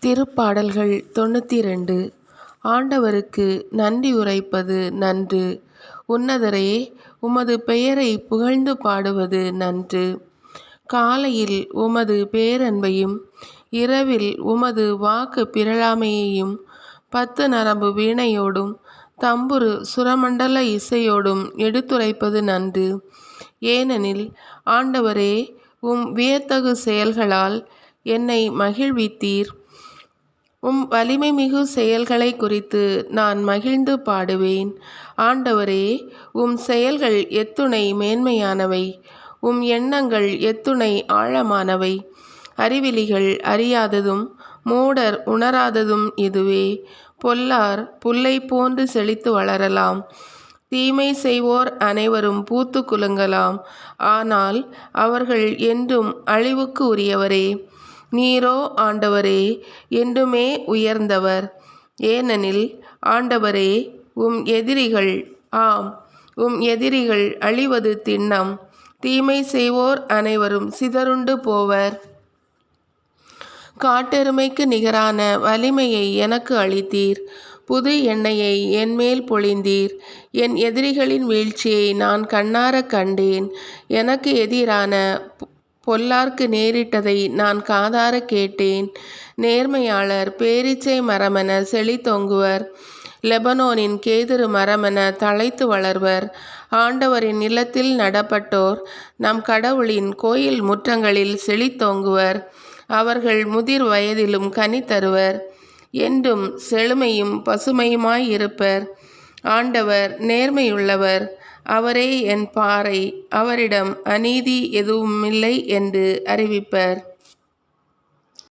திருப்பாடல்கள் 92. ஆண்டவருக்கு நன்றி உரைப்பது நன்று. உன்னதரே, உமது பெயரை புகழ்ந்து பாடுவது நன்று. காலையில் உமது பேரன்பையும் இரவில் உமது வாக்கு பிறழாமையையும் 10 நரம்பு வீணையோடும் தம்புரு சுரமண்டல இசையோடும் எடுத்துரைப்பது நன்று. ஏனெனில் ஆண்டவரே, உம் வியத்தகு செயல்களால் என்னை மகிழ்வித்தீர். உம் வலிமைமிகு செயல்களை குறித்து நான் மகிழ்ந்து பாடுவேன். ஆண்டவரே, உம் செயல்கள் எத்துணை மேன்மையானவை! உம் எண்ணங்கள் எத்துணை ஆழமானவை! அறிவிலிகள் அறியாததும் மூடர் உணராததும் இதுவே. பொல்லார் புல்லை போன்று செழித்து வளரலாம். தீமை செய்வோர் அனைவரும் பூத்து குலுங்கலாம். ஆனால் அவர்கள் என்றும் அழிவுக்கு உரியவரே. நீரோ ஆண்டவரே, என்றுமே உயர்ந்தவர். ஏனெனில் ஆண்டவரே, உம் எதிரிகள் உம் எதிரிகள் அழிவது திண்ணம். தீமை செய்வோர் அனைவரும் சிதறுண்டு போவர். காட்டெருமைக்கு நிகரான வலிமையை எனக்கு அளித்தீர். புது எண்ணெயை என்மேல் பொழிந்தீர். என் எதிரிகளின் வீழ்ச்சியை நான் கண்ணாரக் கண்டேன். எனக்கு எதிரான பொல்லார்க்கு நேரிட்டதை நான் காதார கேட்டேன். நேர்மையாளர் பேரீச்சை மரமென செழித்தோங்குவர். லெபனோனின் கேதுரு மரமென தழைத்து வளர்வர். ஆண்டவரின் நிலத்தில் நடப்பட்டோர் நம் கடவுளின் கோயில் முற்றங்களில் செழித்தோங்குவர். அவர்கள் முதிர் வயதிலும் கனி தருவர். என்றும் செழுமையும் பசுமையுமாய் இருப்பர். ஆண்டவர் நேர்மையுள்ளவர். அவரே என் பாறை. அவரிடம் அநீதி எதுவுமில்லை என்று அறிவிப்பர்.